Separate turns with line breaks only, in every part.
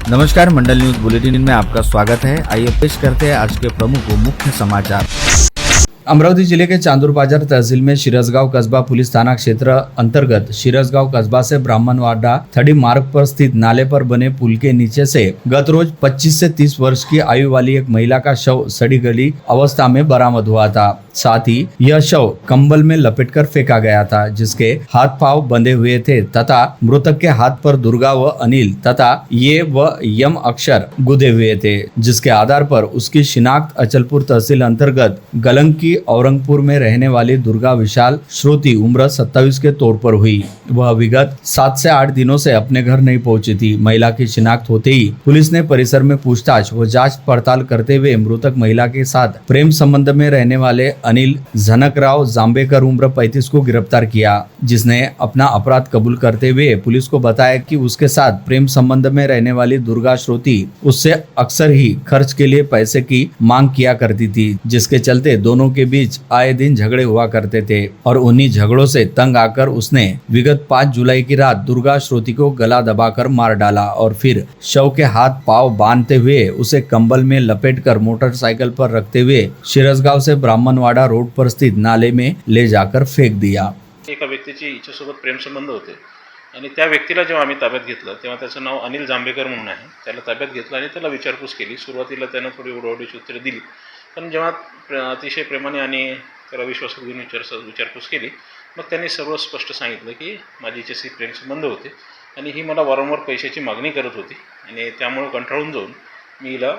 नमस्कार, मंडल news bulletin में आपका स्वागत है। आइए पेश करते हैं आज के प्रमुख व मुख्य समाचार। अमरावती जिले के चांदूर बाजार तहसील में शिरसगांव कस्बा पुलिस थाना क्षेत्र अंतर्गत शिरसगांव कस्बा से ब्राह्मणवाड़ा थड़ी मार्ग पर स्थित नाले पर बने पुल के नीचे से गत रोज 25 से 30 वर्ष की आयु वाली एक महिला का शव सड़ी गली अवस्था में बरामद हुआ था। साथ ही यह शव कंबल में लपेटकर फेंका गया था, जिसके हाथ पांव बंधे हुए थे तथा मृतक के हाथ पर दुर्गा व अनिल तथा ये व यम अक्षर गुदे हुए थे, जिसके आधार पर उसकी शिनाख्त अचलपुर तहसील अंतर्गत गलंग की औरंगपुर में रहने वाली दुर्गा विशाल श्रोती उम्र 27 के तौर पर हुई। वह विगत 7 से 8 दिनों से अपने घर नहीं पहुंची थी। महिला की शिनाख्त होते ही पुलिस ने परिसर में पूछताछ व जांच पड़ताल करते हुए मृतक महिला के साथ प्रेम संबंध में रहने वाले अनिल झनकराव जांबेकर उम्र 35 को गिरफ्तार किया, जिसने अपना अपराध कबूल करते हुए पुलिस को बताया कि उसके साथ प्रेम संबंध में रहने वाली दुर्गा श्रोती उससे अक्सर ही खर्च के लिए पैसे की मांग किया करती थी, जिसके चलते दोनों के बीच आए दिन झगड़े हुआ करते थे और उन्हीं झगड़ों से तंग आकर उसने विगत 5 जुलाई की रात दुर्गा श्रोती को गला दबाकर मार डाला और फिर शव के हाथ पांव बांधते हुए उसे कंबल में लपेटकर मोटरसाइकिल पर रखते हुए शिरसगांव से ब्राह्मणवाड़ा रोड पर स्थित नाले में ले जाकर फेंक दिया।
एका व्यक्तीची हिच्यासोबत प्रेमसंबंध होते आणि त्या व्यक्तीला जेव्हा आम्ही ताब्यात घेतलं तेव्हा त्याचं नाव अनिल जांबेकर म्हणून आहे। त्याला ताब्यात घेतलं आणि त्याला विचारपूस केली। सुरुवातीला त्यानं थोडी ओढाओढीची उत्तरे दिली, पण जेव्हा अतिशय प्रेमाने आणि त्याला विश्वासात घेऊन विचारपूस केली, मग त्यांनी सर्व स्पष्ट सांगितलं की माझी हिच्याशी प्रेमसंबंध होते आणि ही मला वारंवार पैशाची मागणी करत होती आणि त्यामुळे कंटाळून जाऊन मी हिला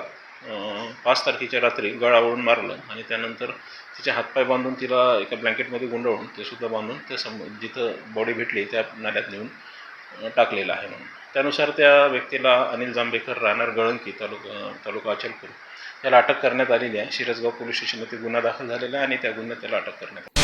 5 तारखेच्या रात्री गळावळून मारलं आणि त्यानंतर तिचे हातपाय बांधून तिला एका ब्लँकेटमध्ये गुंडाळून ते सुद्धा बांधून ते जिथं बॉडी भेटली त्या नाल्यात नेऊन टाकलेलं आहे म्हणून। त्यानुसार त्या व्यक्तीला अनिल जांबेकर राहणार गळंकी तालुका अचलपूर त्याला अटक करण्यात आलेली आहे। शिरसगाव पोलीस स्टेशनमध्ये गुन्हा दाखल झालेला आहे आणि त्या गुन्ह्यात त्याला अटक करण्यात आली।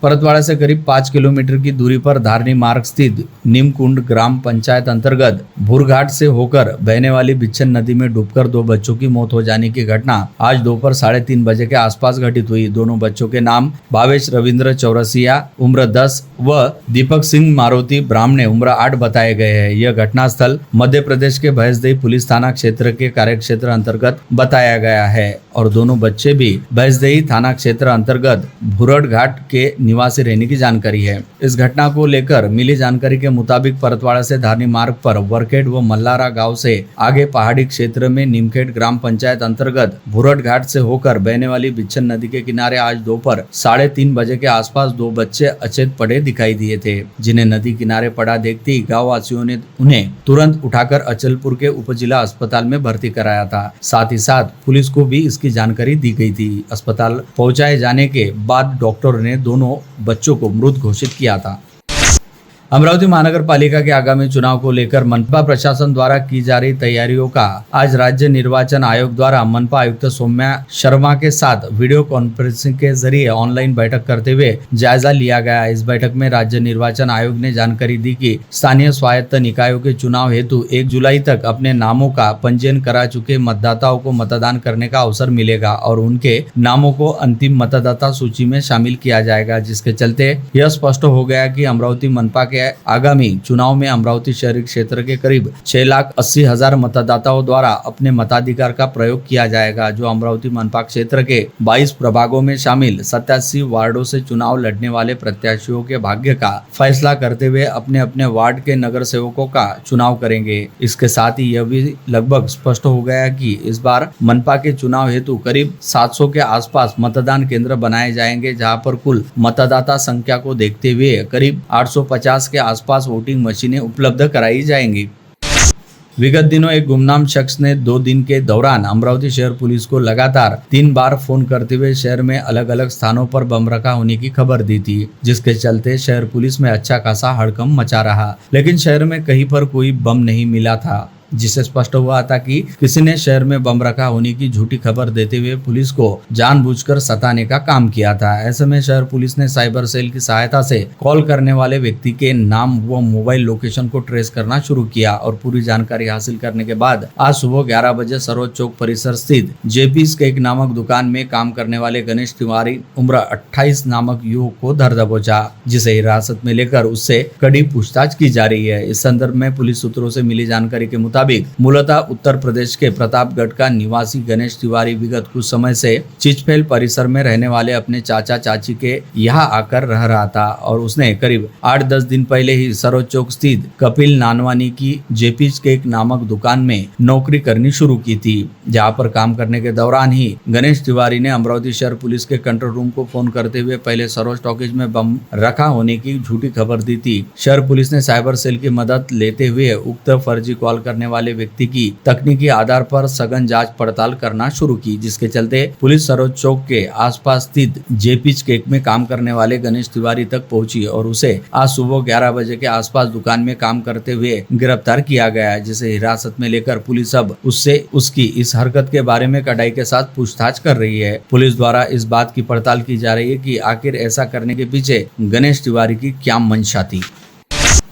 परतवाड़ा से करीब 5 किलोमीटर की दूरी पर धारनी मार्ग स्थित नीमकुंड ग्राम पंचायत अंतर्गत भूरघाट से होकर बहने वाली बिच्छन नदी में डूबकर 2 बच्चों की मौत हो जाने की घटना आज दोपहर 3:30 बजे के आसपास घटित हुई। दोनों बच्चों के नाम भावेश रविंद्र चौरसिया उम्र 10 व दीपक सिंह मारुति ब्राह्मणे उम्र 8 बताए गए हैं। यह घटनास्थल मध्य प्रदेश के भैंसदेही पुलिस थाना क्षेत्र के कार्यक्षेत्र अंतर्गत बताया गया है और दोनों बच्चे भी भैंसदेही थाना क्षेत्र अंतर्गत भूरड घाट के निवासी रहने की जानकारी है। इस घटना को लेकर मिली जानकारी के मुताबिक परतवाड़ा से धारनी मार्ग पर वरखेड़ व मल्लारा गांव से आगे पहाड़ी क्षेत्र में नीमखेड़ ग्राम पंचायत अंतर्गत भूरड घाट से होकर बहने वाली बिच्छन नदी के किनारे आज दोपहर 3:30 बजे के आसपास 2 बच्चे अचेत पड़े दिखाई दिए थे, जिन्हें नदी किनारे पड़ा देखते ही गाँव वासियों ने उन्हें तुरंत उठाकर अचलपुर के उपजिला अस्पताल में भर्ती कराया था। साथ ही साथ पुलिस को भी इसकी जानकारी दी गई थी। अस्पताल पहुंचाए जाने के बाद डॉक्टर ने दोनों बच्चों को मृत घोषित किया था। अमरावती महानगर पालिका के आगामी चुनाव को लेकर मनपा प्रशासन द्वारा की जा रही तैयारियों का आज राज्य निर्वाचन आयोग द्वारा मनपा आयुक्त सौम्या शर्मा के साथ वीडियो कॉन्फ्रेंसिंग के जरिए ऑनलाइन बैठक करते हुए जायजा लिया गया। इस बैठक में राज्य निर्वाचन आयोग ने जानकारी दी कि स्थानीय स्वायत्त निकायों के चुनाव हेतु 1 जुलाई तक अपने नामों का पंजीयन करा चुके मतदाताओं को मतदान करने का अवसर मिलेगा और उनके नामों को अंतिम मतदाता सूची में शामिल किया जाएगा, जिसके चलते यह स्पष्ट हो गया कि अमरावती मनपा के आगामी चुनाव में अमरावती शहरी क्षेत्र के करीब 6,80,000 मतदाताओं द्वारा अपने मताधिकार का प्रयोग किया जाएगा, जो अमरावती मनपा क्षेत्र के 22 प्रभागों में शामिल 87 वार्डों से चुनाव लड़ने वाले प्रत्याशियों के भाग्य का फैसला करते हुए अपने अपने वार्ड के नगर सेवकों का चुनाव करेंगे। इसके साथ ही यह भी लगभग स्पष्ट हो गया कि इस बार मनपा के चुनाव हेतु करीब 700 के आसपास मतदान केंद्र बनाए जाएंगे, जहां पर कुल मतदाता संख्या को देखते हुए करीब 850 के आसपास वोटिंग मशीनें उपलब्ध कराई जाएंगी। विगत दिनों एक गुमनाम शख्स ने 2 दिन के दौरान अमरावती शहर पुलिस को लगातार 3 बार फोन करते हुए शहर में अलग अलग स्थानों पर बम रखा होने की खबर दी थी, जिसके चलते शहर पुलिस में अच्छा खासा हड़कंप मचा रहा, लेकिन शहर में कहीं पर कोई बम नहीं मिला था, जिससे स्पष्ट हुआ था कि किसी ने शहर में बम रखा होने की झूठी खबर देते हुए पुलिस को जानबूझकर सताने का काम किया था। ऐसे में शहर पुलिस ने साइबर सेल की सहायता से कॉल करने वाले व्यक्ति के नाम व मोबाइल लोकेशन को ट्रेस करना शुरू किया और पूरी जानकारी हासिल करने के बाद आज सुबह 11 बजे सरोज चौक परिसर स्थित जेपीस केक नामक दुकान में काम करने वाले गणेश तिवारी उम्र 28 नामक युवक को धर दबोचा, जिसे हिरासत में लेकर उससे कड़ी पूछताछ की जा रही है। इस संदर्भ में पुलिस सूत्रों से मिली जानकारी के मुताबिक मुताबिक मूलतः उत्तर प्रदेश के प्रतापगढ़ का निवासी गणेश तिवारी विगत कुछ समय से चिचफेल परिसर में रहने वाले अपने चाचा चाची के यहाँ आकर रह रहा था और उसने करीब 8-10 दिन पहले ही सरोज चौक स्थित कपिल नानवानी की जेपीज केक नामक दुकान में नौकरी करनी शुरू की थी, जहां पर काम करने के दौरान ही गणेश तिवारी ने अमरावती शहर पुलिस के कंट्रोल रूम को फोन करते हुए पहले सरोज टॉकीज में बम रखा होने की झूठी खबर दी थी। शहर पुलिस ने साइबर सेल की मदद लेते हुए उक्त फर्जी कॉल करने वाले व्यक्ति की तकनीकी आधार पर सघन जांच पड़ताल करना शुरू की, जिसके चलते पुलिस सरोज चौक के आसपास स्थित जेपीज केक में काम करने वाले गणेश तिवारी तक पहुंची और उसे आज सुबह 11 बजे के आसपास दुकान में काम करते हुए गिरफ्तार किया गया, जिसे हिरासत में लेकर पुलिस अब उससे उसकी इस हरकत के बारे में कड़ाई के साथ पूछताछ कर रही है। पुलिस द्वारा इस बात की पड़ताल की जा रही है कि आखिर ऐसा करने के पीछे गणेश तिवारी की क्या मंशा थी।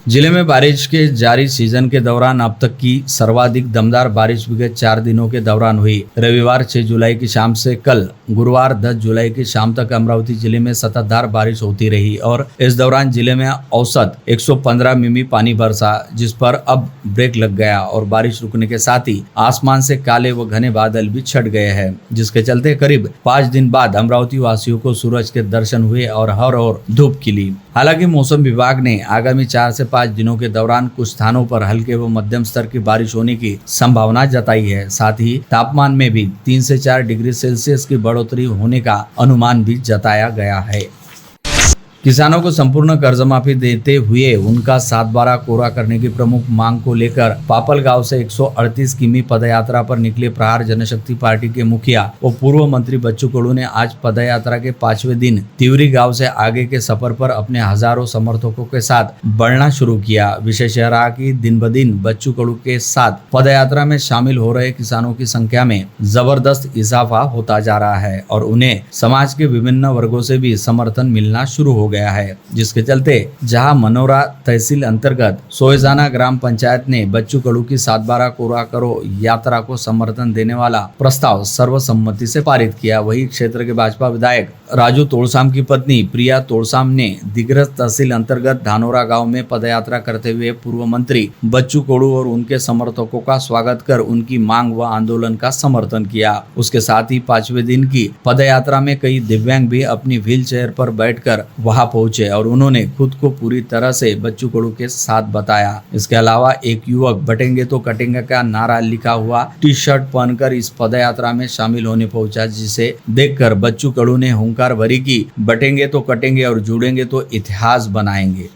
जिले में बारिश के जारी सीजन के दौरान अब तक की सर्वाधिक दमदार बारिश विगत 4 दिनों के दौरान हुई। रविवार 6 जुलाई की शाम से कल गुरुवार 10 जुलाई की शाम तक अमरावती जिले में सततधार बारिश होती रही और इस दौरान जिले में औसत 115 मिमी पानी बरसा, जिस पर अब ब्रेक लग गया और बारिश रुकने के साथ ही आसमान से काले व घने बादल भी छट गए हैं, जिसके चलते करीब 5 दिन बाद अमरावती वासियों को सूरज के दर्शन हुए और हर ओर धूप खिली। हालांकि मौसम विभाग ने आगामी 4 से 5 दिनों के दौरान कुछ स्थानों पर हल्के व मध्यम स्तर की बारिश होने की संभावना जताई है। साथ ही तापमान में भी 3 से 4 डिग्री सेल्सियस की बढ़ोतरी होने का अनुमान भी जताया गया है। किसानों को संपूर्ण कर्ज माफी देते हुए उनका 7/12 कोरा करने की प्रमुख मांग को लेकर पापल गांव से 138 किमी पदयात्रा पर निकले प्रहार जनशक्ति पार्टी के मुखिया व पूर्व मंत्री बच्चू कडू ने आज पदयात्रा के 5वें दिन तिवरी गांव से आगे के सफर पर अपने हजारों समर्थकों के साथ बढ़ना शुरू किया। विशेष रहा कि दिन ब दिन बच्चू कडू के साथ पदयात्रा में शामिल हो रहे किसानों की संख्या में जबरदस्त इजाफा होता जा रहा है और उन्हें समाज के विभिन्न वर्गों से भी समर्थन मिलना शुरू हो गया है, जिसके चलते जहां मनोरा तहसील अंतर्गत सोयजाना ग्राम पंचायत ने बच्चू कडू की 7/12 कोरा करो यात्रा को समर्थन देने वाला प्रस्ताव सर्वसम्मति से पारित किया। वही क्षेत्र के भाजपा विधायक राजू तोड़साम की पत्नी प्रिया तोड़साम ने दिग्रस तहसील अंतर्गत धानोरा गांव में पदयात्रा करते हुए पूर्व मंत्री बच्चू कडू और उनके समर्थकों का स्वागत कर उनकी मांग व आंदोलन का समर्थन किया। उसके साथ ही 5वें दिन की पदयात्रा में कई दिव्यांग भी अपनी व्हील चेयर पर बैठकर वहां पहुंचे और उन्होंने खुद को पूरी तरह से बच्चू कडू के साथ बताया। इसके अलावा एक युवक बटेंगे तो कटेंगे का नारा लिखा हुआ टी शर्ट पहनकर इस पदयात्रा में शामिल होने पहुंचा, जिसे देखकर बच्चू कडू ने हुंकार भरी कि बटेंगे तो कटेंगे और जुड़ेंगे तो इतिहास बनाएंगे।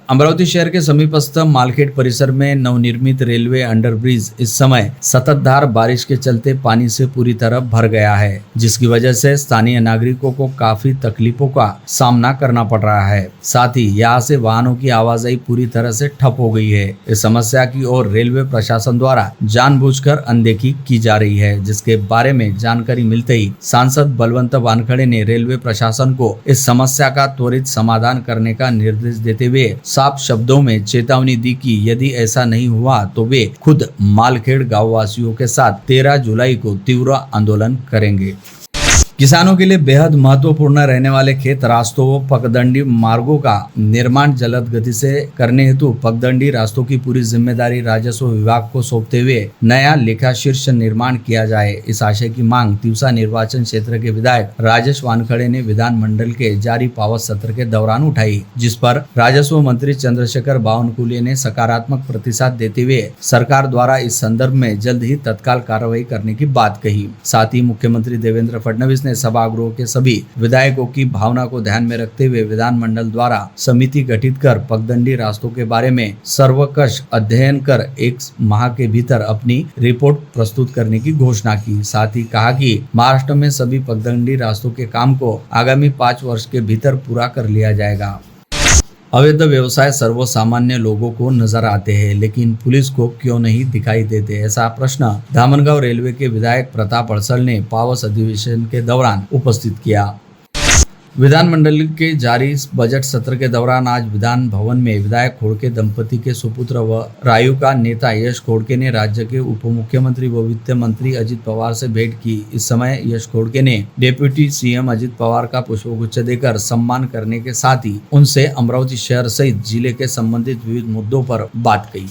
अमरावती शहर के समीपस्थ मालखेड़ परिसर में नवनिर्मित रेलवे अंडरब्रिज इस समय सततधार बारिश के चलते पानी से पूरी तरह भर गया है, जिसकी वजह से स्थानीय नागरिकों को काफी तकलीफों का सामना करना पड़ रहा है। साथ ही यहाँ से वाहनों की आवाजाही पूरी तरह से ठप हो गई है। इस समस्या की ओर रेलवे प्रशासन द्वारा जानबूझकर अनदेखी की जा रही है, जिसके बारे में जानकारी मिलते ही सांसद बलवंत वानखड़े ने रेलवे प्रशासन को इस समस्या का त्वरित समाधान करने का निर्देश देते हुए साफ शब्दों में चेतावनी दी कि यदि ऐसा नहीं हुआ तो वे खुद मालखेड़ गांव वासियों के साथ 13 जुलाई को तीव्र आंदोलन करेंगे। किसानों के लिए बेहद महत्वपूर्ण रहने वाले खेत रास्तों व पगडंडी मार्गों का निर्माण जल्द गति से करने हेतु पगडंडी रास्तों की पूरी जिम्मेदारी राजस्व विभाग को सौंपते हुए नया लेखा शीर्ष निर्माण किया जाए। इस आशय की मांग तिवसा निर्वाचन क्षेत्र के विधायक राजेश वानखड़े ने विधानमंडल के जारी पावत सत्र के दौरान उठाई, जिस पर राजस्व मंत्री चंद्रशेखर बावनकुले ने सकारात्मक प्रतिसाद देते हुए सरकार द्वारा इस संदर्भ में जल्द ही तत्काल कार्रवाई करने की बात कही। साथ ही मुख्यमंत्री देवेंद्र फडणवीस सभागृह के सभी विधायकों की भावना को ध्यान में रखते हुए विधानमंडल द्वारा समिति गठित कर पगडंडी रास्तों के बारे में सर्वकष अध्ययन कर 1 माह के भीतर अपनी रिपोर्ट प्रस्तुत करने की घोषणा की। साथ ही कहा कि महाराष्ट्र में सभी पगडंडी रास्तों के काम को आगामी 5 वर्ष के भीतर पूरा कर लिया जाएगा। अवैध व्यवसाय सर्वसामान्य लोगों को नजर आते हैं, लेकिन पुलिस को क्यों नहीं दिखाई देते, ऐसा प्रश्न धामनगांव रेलवे के विधायक प्रताप अड़सल ने पावस अधिवेशन के दौरान उपस्थित किया। विधानमंडल के जारी बजट सत्र के दौरान आज विधान भवन में विधायक खोड़के दंपति के सुपुत्र व रायू का नेता यश खोड़के ने राज्य के उप मुख्यमंत्री व वित्त मंत्री अजित पवार से भेंट की। इस समय यश खोड़के ने डिप्टी सीएम अजित पवार का पुष्पगुच्छ देकर सम्मान करने के साथ ही उनसे अमरावती शहर सहित जिले के संबंधित विविध मुद्दों पर बात की।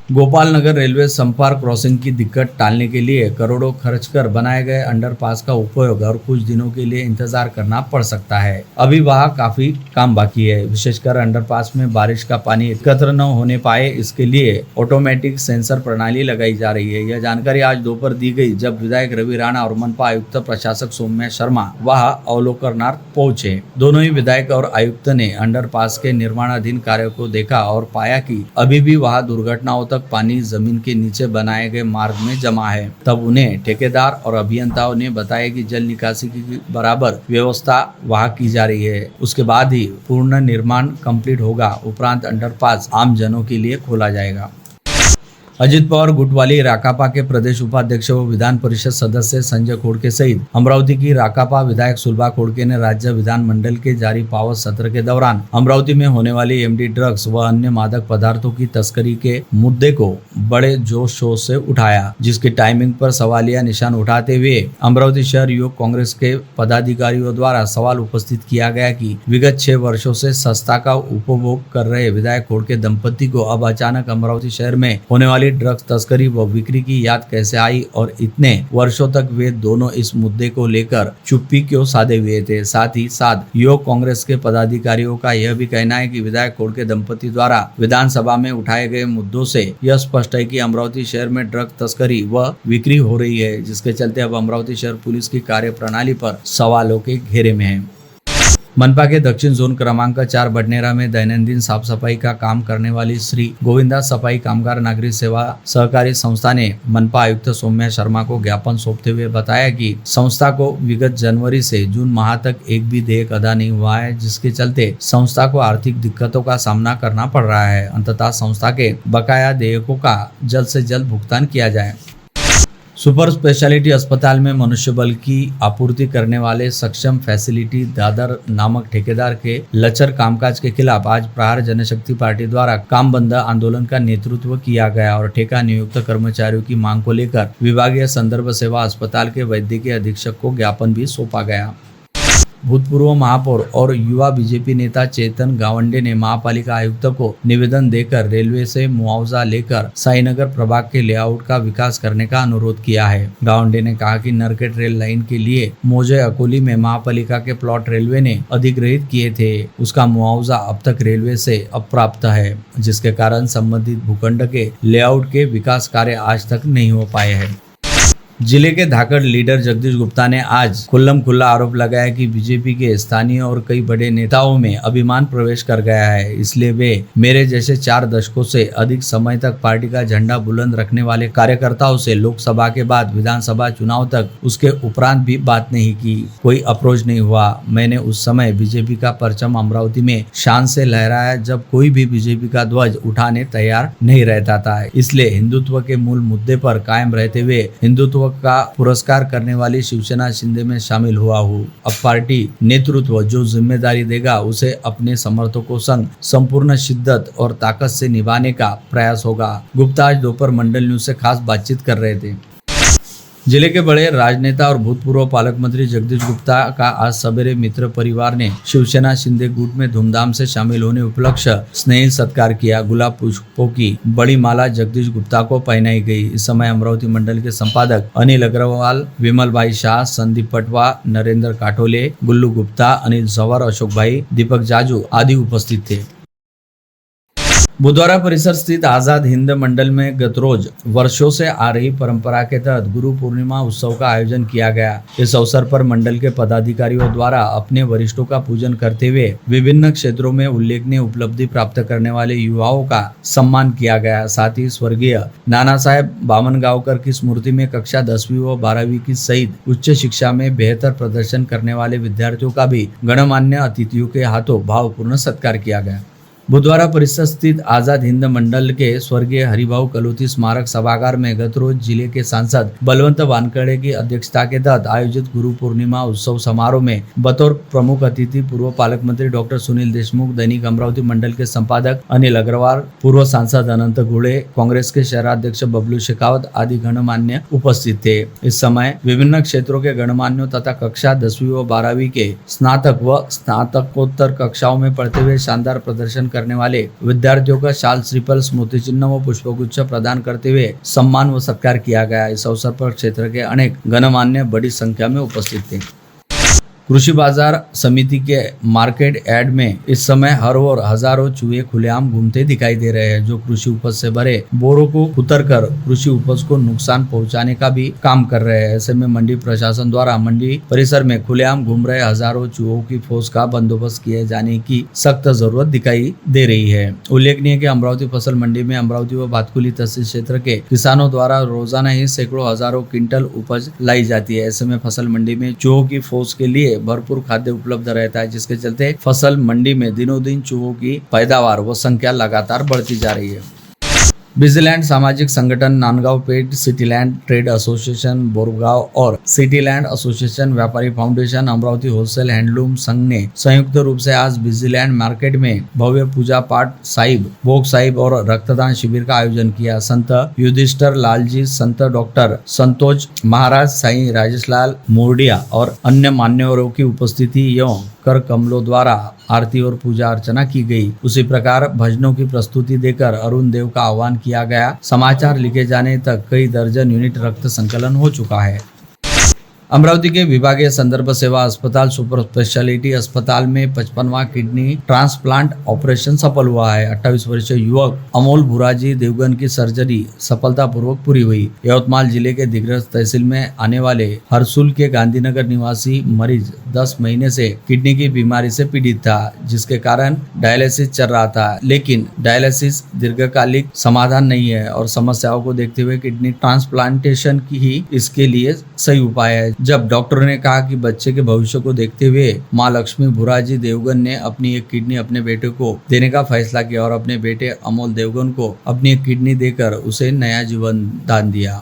गोपाल नगर रेलवे संपर्क क्रॉसिंग की दिक्कत टालने के लिए करोड़ों खर्च कर बनाए गए अंडरपास का उपयोग और कुछ दिनों के लिए इंतजार करना पड़ सकता है। अभी वहाँ काफी काम बाकी है, विशेषकर अंडरपास में बारिश का पानी एकत्र न होने पाए, इसके लिए ऑटोमेटिक सेंसर प्रणाली लगाई जा रही है। यह जानकारी आज दोपहर दी गई जब विधायक रवि राणा और मनपा आयुक्त प्रशासक सौम्या शर्मा वहाँ अवलोकनार्थ पहुंचे। दोनों ही विधायक और आयुक्त ने अंडरपास के निर्माणाधीन कार्य को देखा और पाया कि अभी भी वहाँ दुर्घटनाओं तक पानी जमीन के नीचे बनाए गए मार्ग में जमा है। तब उन्हें ठेकेदार और अभियंताओं ने बताया कि जल निकासी की बराबर व्यवस्था वहाँ की जा रही है, उसके बाद ही पूर्ण निर्माण कंप्लीट होगा। उपरांत अंडरपास आम जनों के लिए खोला जाएगा। अजित पवार गुट वाली राकापा के प्रदेश उपाध्यक्ष व विधान परिषद सदस्य संजय खोड़के सहित अमरावती की राकापा विधायक सुलभा खोड़के ने राज्य विधानमंडल के जारी पावत सत्र के दौरान अमरावती में होने वाली एमडी ड्रग्स व अन्य मादक पदार्थों की तस्करी के मुद्दे को बड़े जोश शोर से उठाया, जिसकी टाइमिंग पर सवालिया निशान उठाते हुए अमरावती शहर युवक कांग्रेस के पदाधिकारियों द्वारा सवाल उपस्थित किया गया कि विगत 6 वर्षों से सस्ता का उपभोग कर रहे विधायक खोड़के दंपति को अब अचानक अमरावती शहर में होने वाली ड्रग्स तस्करी व बिक्री की याद कैसे आई और इतने वर्षों तक वे दोनों इस मुद्दे को लेकर चुप्पी क्यों साधे हुए थे। साथ ही साथ युवक कांग्रेस के पदाधिकारियों का यह भी कहना है कि विधायक खोड़के दंपति द्वारा विधानसभा में उठाए गए मुद्दों से यह स्पष्ट है कि अमरावती शहर में ड्रग तस्करी व बिक्री हो रही है, जिसके चलते अब अमरावती शहर पुलिस की कार्यप्रणाली पर सवालों के घेरे में है। मनपा के दक्षिण जोन क्रमांक 4 बडनेरा में दैनंदिन साफ सफाई का काम करने वाली श्री गोविंदा सफाई कामगार नागरिक सेवा सहकारी संस्था ने मनपा आयुक्त सौम्या शर्मा को ज्ञापन सौंपते हुए बताया कि संस्था को विगत जनवरी से जून माह तक एक भी देयक अदा नहीं हुआ है, जिसके चलते संस्था को आर्थिक दिक्कतों का सामना करना पड़ रहा है। अंततः संस्था के बकाया देयकों का जल्द से जल्द भुगतान किया जाए। सुपर स्पेशलिटी अस्पताल में मनुष्य बल की आपूर्ति करने वाले सक्षम फैसिलिटी दादर नामक ठेकेदार के लचर कामकाज के खिलाफ आज प्रहार जनशक्ति पार्टी द्वारा काम बंद आंदोलन का नेतृत्व किया गया और ठेका नियुक्त कर्मचारियों की मांग को लेकर विभागीय संदर्भ सेवा अस्पताल के वैद्यकीय अधीक्षक को ज्ञापन भी सौंपा गया। भूतपूर्व महापौर और युवा बीजेपी नेता चेतन गावंडे ने महापालिका आयुक्त को निवेदन देकर रेलवे से मुआवजा लेकर साईनगर प्रभाग के लेआउट का विकास करने का अनुरोध किया है। गावंडे ने कहा कि नरकेट रेल लाइन के लिए मोजे अकोली में महापालिका के प्लॉट रेलवे ने अधिग्रहित किए थे, उसका मुआवजा अब तक रेलवे से अप्राप्त है, जिसके कारण संबंधित भूखंड के लेआउट के विकास कार्य आज तक नहीं हो पाए हैं। जिले के धाकड़ लीडर जगदीश गुप्ता ने आज खुल्लम खुल्ला आरोप लगाया कि बीजेपी के स्थानीय और कई बड़े नेताओं में अभिमान प्रवेश कर गया है, इसलिए वे मेरे जैसे 4 दशकों से अधिक समय तक पार्टी का झंडा बुलंद रखने वाले कार्यकर्ताओं से लोकसभा के बाद विधानसभा चुनाव तक उसके उपरांत भी बात नहीं की, कोई अप्रोच नहीं हुआ। मैंने उस समय बीजेपी का परचम अमरावती में शान से लहराया जब कोई भी बीजेपी का ध्वज उठाने तैयार नहीं रहता था, इसलिए हिंदुत्व के मूल मुद्दे पर कायम रहते हुए हिंदुत्व का पुरस्कार करने वाली शिवसेना शिंदे में शामिल हुआ हूँ। अब पार्टी नेतृत्व जो जिम्मेदारी देगा उसे अपने समर्थकों संग संपूर्ण शिद्दत और ताकत से निभाने का प्रयास होगा। गुप्ता आज दोपहर मंडल न्यूज से खास बातचीत कर रहे थे। जिले के बड़े राजनेता और भूतपूर्व पालक मंत्री जगदीश गुप्ता का आज सवेरे मित्र परिवार ने शिवसेना शिंदे गुट में धूमधाम से शामिल होने उपलक्ष्य स्नेह सत्कार किया। गुलाब पुष्पों की बड़ी माला जगदीश गुप्ता को पहनाई गई। इस समय अमरावती मंडल के संपादक अनिल अग्रवाल, विमल भाई शाह, संदीप पटवा, नरेंद्र काठोले, गुल्लू गुप्ता, अनिल जवर, अशोक भाई, दीपक जाजू आदि उपस्थित थे। बुधवारा परिसर स्थित आजाद हिंद मंडल में गत रोज वर्षों से आ रही परंपरा के तहत गुरु पूर्णिमा उत्सव का आयोजन किया गया। इस अवसर पर मंडल के पदाधिकारियों द्वारा अपने वरिष्ठों का पूजन करते हुए विभिन्न क्षेत्रों में उल्लेखनीय उपलब्धि प्राप्त करने वाले युवाओं का सम्मान किया गया। साथ ही स्वर्गीय नाना साहेब बामनगांवकर की स्मृति में कक्षा 10वीं व 12वीं की सहित उच्च शिक्षा में बेहतर प्रदर्शन करने वाले विद्यार्थियों का भी गणमान्य अतिथियों के हाथों भावपूर्ण सत्कार किया गया। बुधवार परिसर स्थित आजाद हिंद मंडल के स्वर्गीय हरिभाऊ कलोती स्मारक सभागार में गत रोज जिले के सांसद बलवंत वानखेड़े की अध्यक्षता के तहत आयोजित गुरु पूर्णिमा उत्सव समारोह में बतौर प्रमुख अतिथि पूर्व पालक मंत्री डॉक्टर सुनील देशमुख, दैनिक अमरावती मंडल के संपादक अनिल अग्रवाल, पूर्व सांसद अनंत घोड़े, कांग्रेस के शहराध्यक्ष बबलू शेखावत आदि गणमान्य उपस्थित थे। इस समय विभिन्न क्षेत्रों के गणमान्यों तथा कक्षा 10वीं व 12वीं के स्नातक व स्नातकोत्तर कक्षाओं में पढ़ते हुए शानदार प्रदर्शन करने वाले विद्यार्थियों का शाल श्रीफल स्मृति चिन्ह व पुष्पगुच्छ प्रदान करते हुए सम्मान व सत्कार किया गया। इस अवसर पर क्षेत्र के अनेक गणमान्य बड़ी संख्या में उपस्थित थे। कृषि बाजार समिति के मार्केट यार्ड में इस समय हर ओर हजारों चूहे खुलेआम घूमते दिखाई दे रहे हैं, जो कृषि उपज से भरे बोरों को उतरकर कृषि उपज को नुकसान पहुंचाने का भी काम कर रहे हैं। ऐसे में मंडी प्रशासन द्वारा मंडी परिसर में खुलेआम घूम रहे हजारों चूहों की फौज का बंदोबस्त किए जाने की सख्त जरूरत दिखाई दे रही है। उल्लेखनीय है कि अमरावती फसल मंडी में अमरावती व भातकुली तहसील क्षेत्र के किसानों द्वारा रोजाना ही सैकड़ों हजारों क्विंटल उपज लाई जाती है। ऐसे में फसल मंडी में चूहों की फौज के लिए भरपूर खाद्य उपलब्ध रहता है, जिसके चलते फसल मंडी में दिनों दिन चूहों की पैदावार व संख्या लगातार बढ़ती जा रही है। बिजलैंड सामाजिक संगठन नांदगांव पेठ, सिटीलैंड ट्रेड एसोसिएशन बोरगांव और सिटीलैंड एसोसिएशन व्यापारी फाउंडेशन अमरावती होलसेल हैंडलूम संघ ने संयुक्त रूप से आज बिजलैंड मार्केट में भव्य पूजा पाठ साहिब, भोग साहिब और रक्तदान शिविर का आयोजन किया। संत युधिष्ठिर लालजी, संत डॉक्टर संतोष महाराज, साईं राजेश लाल मोरडिया और अन्य मान्यवरों की उपस्थिति एवं कर कमलों द्वारा आरती और पूजा अर्चना की गई। उसी प्रकार भजनों की प्रस्तुति देकर अरुण देव का आह्वान किया गया। समाचार लिखे जाने तक कई दर्जन यूनिट रक्त संकलन हो चुका है। अमरावती के विभागीय संदर्भ सेवा अस्पताल सुपर स्पेशलिटी अस्पताल में 55वां किडनी ट्रांसप्लांट ऑपरेशन सफल हुआ है। 28 वर्षीय युवक अमोल भुराजी देवगन की सर्जरी सफलतापूर्वक पूरी हुई। यवतमाल जिले के दिग्रस तहसील में आने वाले हरसुल के गांधीनगर निवासी मरीज 10 महीने से किडनी की बीमारी से पीड़ित था, जिसके कारण डायलिसिस चल रहा था, लेकिन डायलिसिस दीर्घकालिक समाधान नहीं है और समस्याओं को देखते हुए किडनी ट्रांसप्लांटेशन की ही इसके लिए सही उपाय है। जब डॉक्टरों ने कहा कि बच्चे के भविष्य को देखते हुए मां लक्ष्मी भुराजी देवगन ने अपनी एक किडनी अपने बेटे को देने का फैसला किया और अपने बेटे अमोल देवगन को अपनी एक किडनी देकर उसे नया जीवन दान दिया।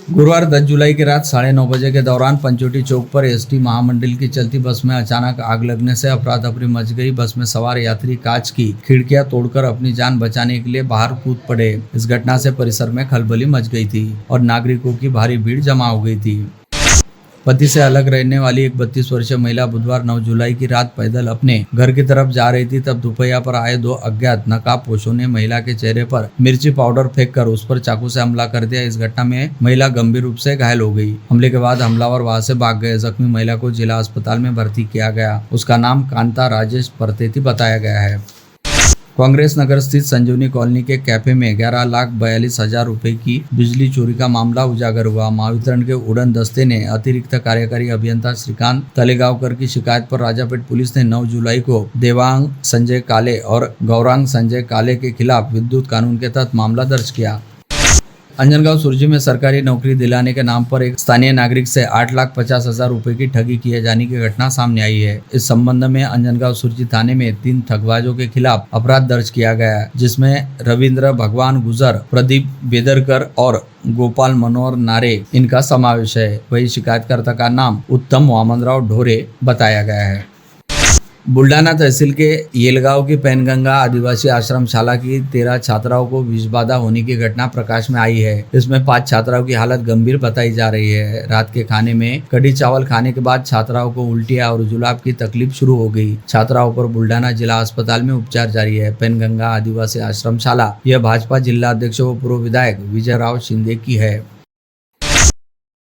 गुरुवार 10 जुलाई की रात 9:30 बजे के दौरान पंचोटी चौक पर एसटी महामंडल की चलती बस में अचानक आग लगने से अफरा तफरी मच गई। बस में सवार यात्री कांच की खिड़कियां तोड़कर अपनी जान बचाने के लिए बाहर कूद पड़े। इस घटना से परिसर में खलबली मच गई थी और नागरिकों की भारी भीड़ जमा हो गई थी। पति से अलग रहने वाली एक 32 वर्षीय महिला बुधवार 9 जुलाई की रात पैदल अपने घर की तरफ जा रही थी, तब दोपहिया पर आए 2 अज्ञात नकाबपोशों ने महिला के चेहरे पर मिर्ची पाउडर फेंककर उस पर चाकू से हमला कर दिया। इस घटना में महिला गंभीर रूप से घायल हो गई। हमले के बाद हमलावर वहां से भाग गए। जख्मी महिला को जिला अस्पताल में भर्ती किया गया। उसका नाम कांता राजेश परतेती बताया गया है। कांग्रेस नगर स्थित संजीवनी कॉलोनी के कैफे में 11,42,000 रुपए की बिजली चोरी का मामला उजागर हुआ। महावितरण के उड़न दस्ते ने अतिरिक्त कार्यकारी अभियंता श्रीकांत तलेगांवकर की शिकायत पर राजापेट पुलिस ने 9 जुलाई को देवांग संजय काले और गौरांग संजय काले के खिलाफ विद्युत कानून के तहत मामला दर्ज किया। अंजनगांव सुरजी में सरकारी नौकरी दिलाने के नाम पर एक स्थानीय नागरिक से 8,50,000 रुपए की ठगी किए जाने की घटना सामने आई है। इस संबंध में अंजनगांव सुरजी थाने में 3 ठगबाजों के खिलाफ अपराध दर्ज किया गया है, जिसमें रविंद्र भगवान गुजर, प्रदीप बेदरकर और गोपाल मनोहर नारे इनका समावेश है। वही शिकायतकर्ता का नाम उत्तम वामनराव ढोरे बताया गया है। बुल्डाना तहसील के येलगांव की पैनगंगा आदिवासी आश्रम शाला की 13 छात्राओं को विषबाधा होने की घटना प्रकाश में आई है। इसमें 5 छात्राओं की हालत गंभीर बताई जा रही है। रात के खाने में कड़ी चावल खाने के बाद छात्राओं को उल्टियां और जुलाब की तकलीफ शुरू हो गई। छात्राओं पर बुल्डाना जिला अस्पताल में उपचार जारी है। पैनगंगा आदिवासी आश्रम शाला यह भाजपा जिला अध्यक्ष व पूर्व विधायक विजय राव शिंदे की है।